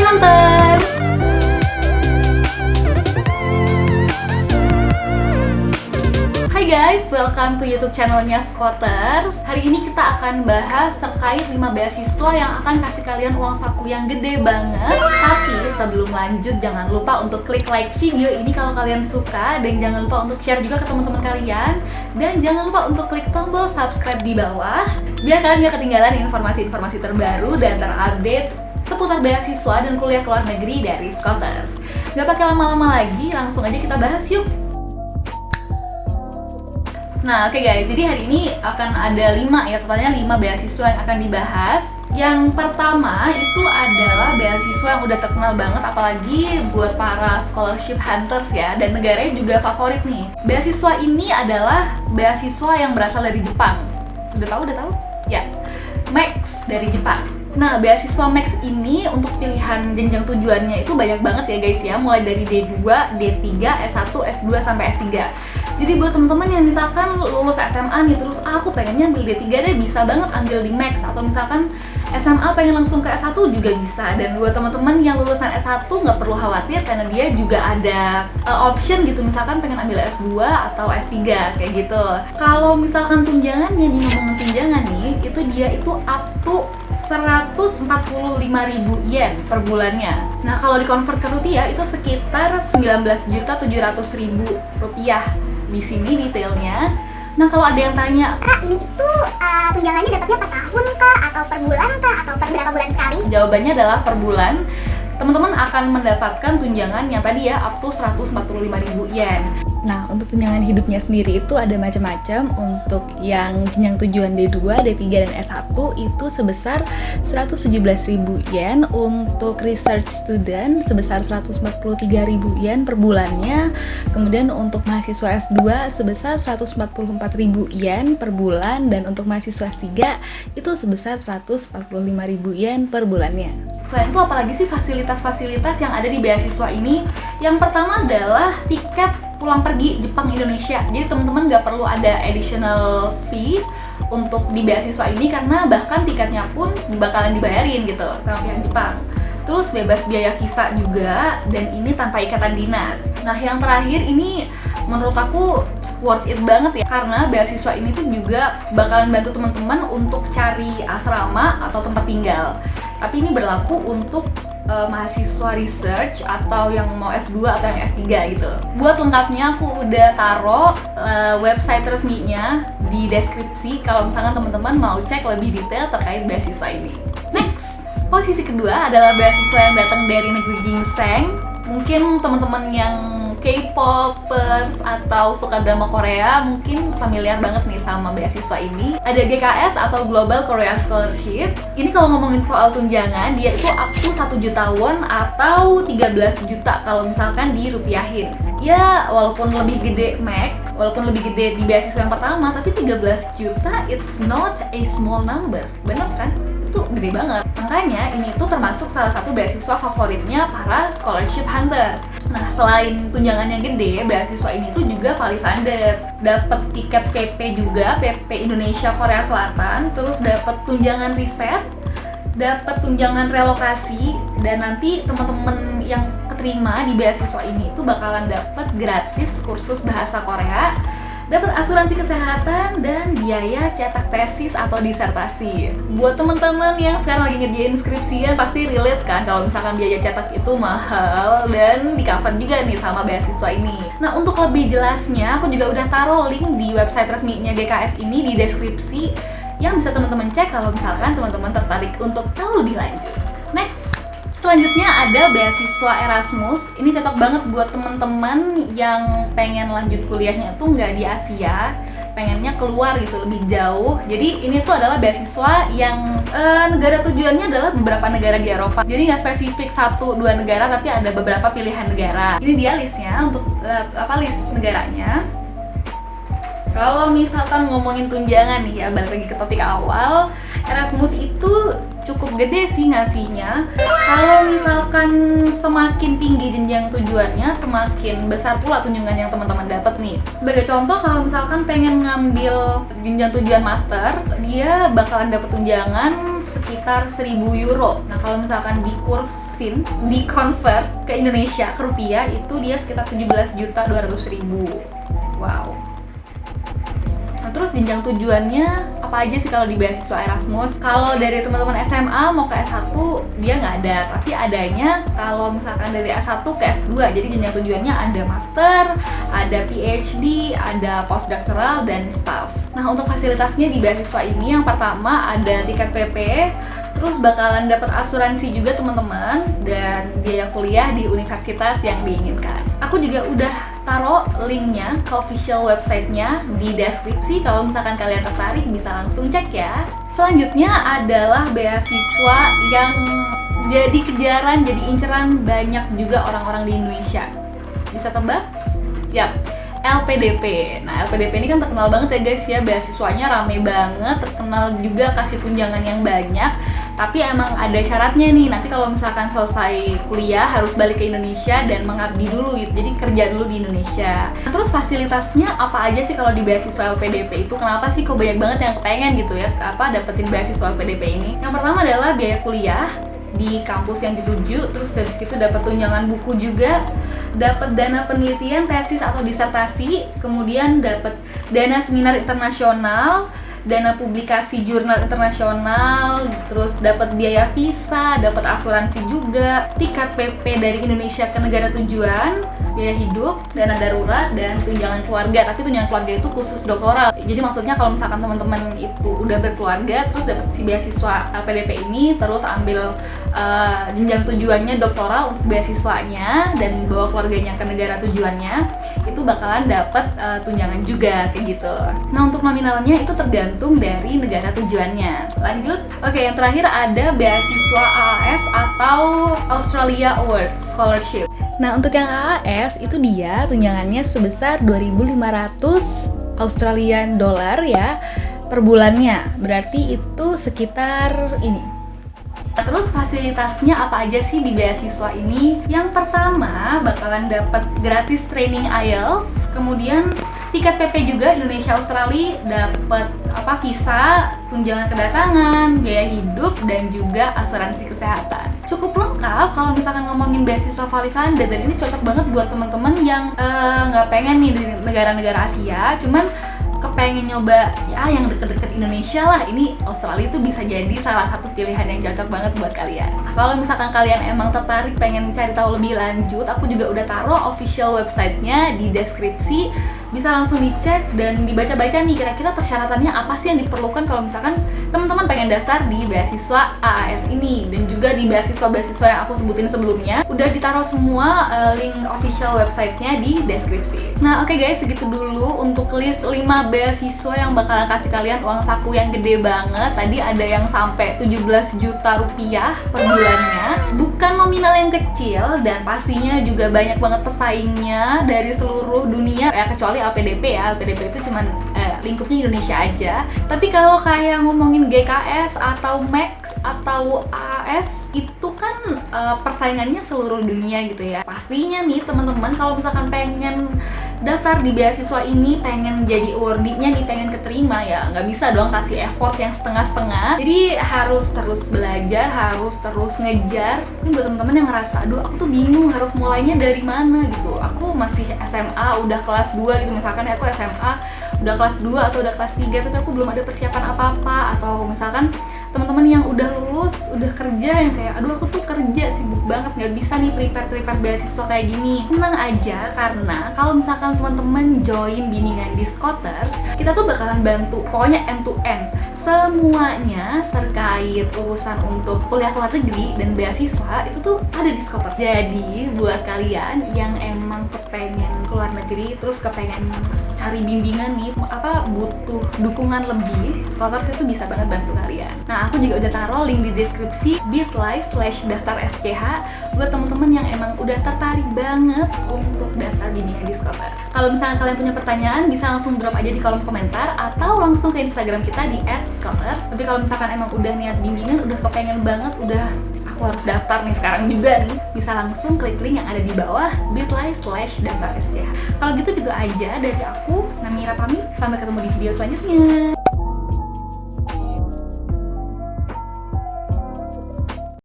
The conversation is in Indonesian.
Hunters! Hai guys, welcome to YouTube channelnya Scoters. Hari ini kita akan bahas terkait 5 beasiswa yang akan kasih kalian uang saku yang gede banget. Tapi sebelum lanjut, jangan lupa untuk klik like video ini kalau kalian suka, dan jangan lupa untuk share juga ke teman-teman kalian, dan jangan lupa untuk klik tombol subscribe di bawah biar kalian gak ketinggalan informasi-informasi terbaru dan terupdate seputar beasiswa dan kuliah ke luar negeri dari Scoters. Gak pakai lama-lama lagi, langsung aja kita bahas yuk. Nah, oke guys, jadi hari ini akan ada 5 ya, totalnya 5 beasiswa yang akan dibahas. Yang pertama itu adalah beasiswa yang udah terkenal banget, apalagi buat para scholarship hunters ya, dan negaranya juga favorit nih. Beasiswa ini adalah beasiswa yang berasal dari Jepang. Udah tahu? Ya, Max dari Jepang. Nah, beasiswa Max ini untuk pilihan jenjang tujuannya itu banyak banget ya guys ya, mulai dari D2, D3, S1, S2, sampai S3. Jadi buat teman-teman yang misalkan lulus SMA nih, terus aku pengennya ambil D3 deh, bisa banget ambil di Max. Atau misalkan SMA pengen langsung ke S1 juga bisa. Dan buat teman-teman yang lulusan S1 nggak perlu khawatir karena dia juga ada option gitu, misalkan pengen ambil S2 atau S3 kayak gitu. Kalau misalkan tunjangannya nih, ngomongin tunjangan nih, itu dia itu up to 145.000 yen per bulannya. Nah, kalau dikonvert ke rupiah itu sekitar 19.700.000 rupiah. Di sini detailnya. Nah, kalau ada yang tanya, Kak, ini itu tunjangannya dapatnya per tahun kah? Atau per bulan kah? Atau per berapa bulan sekali? Jawabannya adalah per bulan. Teman-teman akan mendapatkan tunjangan yang tadi ya, up to 145.000 yen. Nah, untuk tunjangan hidupnya sendiri itu ada macam-macam. Untuk yang jenjang tujuan D2, D3, dan S1 itu sebesar 117.000 yen. Untuk research student sebesar 143.000 yen per bulannya. Kemudian untuk mahasiswa S2 sebesar 144.000 yen per bulan. Dan untuk mahasiswa S3 itu sebesar 145.000 yen per bulannya. Selain itu, apalagi sih fasilitas-fasilitas yang ada di beasiswa ini? Yang pertama adalah tiket pulang pergi Jepang Indonesia. Jadi teman-teman nggak perlu ada additional fee untuk di beasiswa ini, karena bahkan tiketnya pun bakalan dibayarin gitu sama pihak Jepang. Terus bebas biaya visa juga, dan ini tanpa ikatan dinas. Nah, yang terakhir ini menurut aku worth it banget ya, karena beasiswa ini tuh juga bakalan bantu teman-teman untuk cari asrama atau tempat tinggal. Tapi ini berlaku untuk mahasiswa research atau yang mau S2 atau yang S3 gitu. Buat lengkapnya aku udah taruh website resminya di deskripsi kalau misalkan teman-teman mau cek lebih detail terkait beasiswa ini. Next, posisi kedua adalah beasiswa yang datang dari negeri ginseng. Mungkin teman-teman yang K-popers atau suka drama Korea mungkin familiar banget nih sama beasiswa ini. Ada GKS atau Global Korea Scholarship. Ini kalau ngomongin soal tunjangan, dia itu up to 1 juta won atau 13 juta kalau misalkan dirupiahin. Ya, walaupun lebih gede Max, walaupun lebih gede di beasiswa yang pertama, tapi 13 juta it's not a small number. Bener kan? Itu gede banget. Makanya ini tuh termasuk salah satu beasiswa favoritnya para scholarship hunters. Nah, selain tunjangannya gede, beasiswa ini tuh juga fully funded. Dapat tiket PP juga, PP Indonesia Korea Selatan, terus dapat tunjangan riset, dapat tunjangan relokasi, dan nanti teman-teman yang keterima di beasiswa ini tuh bakalan dapat gratis kursus bahasa Korea, dapat asuransi kesehatan, dan biaya cetak tesis atau disertasi. Buat teman-teman yang sekarang lagi ngerjain skripsian pasti relate kan kalau misalkan biaya cetak itu mahal, dan di cover juga nih sama beasiswa ini. Nah, untuk lebih jelasnya aku juga udah taruh link di website resminya GKS ini di deskripsi yang bisa teman-teman cek kalau misalkan teman-teman tertarik untuk tahu lebih lanjut. Next, selanjutnya ada beasiswa Erasmus. Ini cocok banget buat teman-teman yang pengen lanjut kuliahnya tuh nggak di Asia, pengennya keluar gitu lebih jauh. Jadi ini tuh adalah beasiswa yang negara tujuannya adalah beberapa negara di Eropa. Jadi nggak spesifik 1-2 negara, tapi ada beberapa pilihan negara. Ini dia listnya untuk list negaranya. Kalau misalkan ngomongin tunjangan nih ya, balik lagi ke topik awal, Erasmus itu cukup gede sih ngasihnya. Kalau misalkan semakin tinggi jenjang tujuannya, semakin besar pula tunjangan yang teman-teman dapat nih. Sebagai contoh, kalau misalkan pengen ngambil jenjang tujuan master, dia bakalan dapat tunjangan sekitar 1.000 euro. Nah kalau misalkan dikursin, di-convert ke Indonesia, ke rupiah, itu dia sekitar 17.200.000. Wow. Nah, terus jenjang tujuannya apa aja sih kalau di beasiswa Erasmus? Kalau dari teman-teman SMA mau ke S1 dia nggak ada, tapi adanya kalau misalkan dari S1 ke S2. Jadi jenjang tujuannya ada master, ada PhD, ada postdoctoral, dan staff. Nah untuk fasilitasnya di beasiswa ini yang pertama ada tiket PP, terus bakalan dapat asuransi juga teman-teman, dan biaya kuliah di universitas yang diinginkan. Aku juga udah taruh linknya ke official website-nya di deskripsi, kalau misalkan kalian tertarik bisa langsung cek ya. Selanjutnya adalah beasiswa yang jadi kejaran, jadi inceran banyak juga orang-orang di Indonesia. Bisa tebak? Yap, LPDP. Nah, LPDP ini kan terkenal banget ya guys ya, beasiswanya rame banget, terkenal juga kasih tunjangan yang banyak. Tapi emang ada syaratnya nih, nanti kalau misalkan selesai kuliah harus balik ke Indonesia dan mengabdi dulu gitu, jadi kerja dulu di Indonesia. Nah, terus fasilitasnya apa aja sih kalau di beasiswa LPDP itu? Kenapa sih kok banyak banget yang kepengen gitu ya, dapetin beasiswa LPDP ini? Yang pertama adalah biaya kuliah di kampus yang dituju, terus dari situ dapat tunjangan buku juga, dapat dana penelitian, tesis atau disertasi, kemudian dapat dana seminar internasional, dana publikasi jurnal internasional, terus dapat biaya visa, dapat asuransi juga, tiket PP dari Indonesia ke negara tujuan, biaya hidup, dana darurat, dan tunjangan keluarga. Tapi tunjangan keluarga itu khusus doktoral. Jadi maksudnya kalau misalkan teman-teman itu udah berkeluarga, terus dapat si beasiswa LPDP ini, terus ambil jenjang tujuannya doktoral untuk beasiswanya dan bawa keluarganya ke negara tujuannya, itu bakalan dapat tunjangan juga kayak gitu. Nah untuk nominalnya itu tergantung dari negara tujuannya. Lanjut, oke, yang terakhir ada beasiswa AAS atau Australia Award Scholarship. Nah untuk yang AAS itu dia tunjangannya sebesar 2.500 Australian dollar ya per bulannya. Berarti itu sekitar ini. Terus fasilitasnya apa aja sih di beasiswa ini? Yang pertama bakalan dapat gratis training IELTS, kemudian tiket PP juga Indonesia Australia, dapat visa, tunjangan kedatangan, biaya hidup, dan juga asuransi kesehatan. Cukup lengkap kalau misalkan ngomongin beasiswa fully funded, dan ini cocok banget buat teman-teman yang nggak pengen nih di negara-negara Asia, cuman kepengen nyoba ya yang deket-deket Indonesia lah. Ini Australia itu bisa jadi salah satu pilihan yang cocok banget buat kalian. Nah, kalau misalkan kalian emang tertarik pengen cari tahu lebih lanjut, aku juga udah taruh official website-nya di deskripsi, bisa langsung dicek dan dibaca-baca nih kira-kira persyaratannya apa sih yang diperlukan kalau misalkan teman-teman pengen daftar di beasiswa AAS ini. Dan juga di beasiswa-beasiswa yang aku sebutin sebelumnya udah ditaruh semua link official website-nya di deskripsi. Nah oke guys, segitu dulu untuk list 5 beasiswa yang bakalan kasih kalian uang saku yang gede banget. Tadi ada yang sampai 17 juta rupiah per bulannya, bukan nominal yang kecil, dan pastinya juga banyak banget pesaingnya dari seluruh dunia ya, kecuali LPDP ya. LPDP itu cuman lingkupnya Indonesia aja. Tapi kalau kayak ngomongin GKS atau Max atau AAS itu kan persaingannya seluruh dunia gitu ya. Pastinya nih teman-teman kalau misalkan pengen daftar di beasiswa ini, pengen jadi awardee-nya nih, pengen keterima, ya nggak bisa dong kasih effort yang setengah-setengah. Jadi harus terus belajar, harus terus ngejar. Ini buat teman-teman yang ngerasa, aduh aku tuh bingung harus mulainya dari mana gitu. Aku masih SMA, udah kelas 2 gitu, misalkan ya aku SMA udah kelas 2 atau udah kelas 3 tapi aku belum ada persiapan apa-apa. Atau misalkan teman-teman yang udah lulus, udah kerja, yang kayak aduh aku tuh kerja sibuk banget, nggak bisa nih prepare beasiswa kayak gini. Tenang aja, karena kalau misalkan teman-teman join bimbingan di Scholars, kita tuh bakalan bantu pokoknya end to end semuanya terkait urusan untuk kuliah luar negeri dan beasiswa itu tuh ada di Scholars. Jadi buat kalian yang emang kepengen keluar negeri terus kepengen cari bimbingan nih, butuh dukungan lebih, Scholars itu bisa banget bantu kalian. Nah aku juga udah taruh link di deskripsi bit.ly/daftar SCH buat teman-teman yang emang udah tertarik banget untuk daftar bimbingan di Scholars. Kalau misalnya kalian punya pertanyaan bisa langsung drop aja di kolom komentar atau langsung ke Instagram kita di @scholars. Tapi kalau misalkan emang udah niat bimbingan, udah kepengen banget, udah aku harus daftar nih sekarang juga nih, bisa langsung klik link yang ada di bawah bit.ly/daftar SCH. Kalau gitu aja dari aku, Namira pamit, sampai ketemu di video selanjutnya.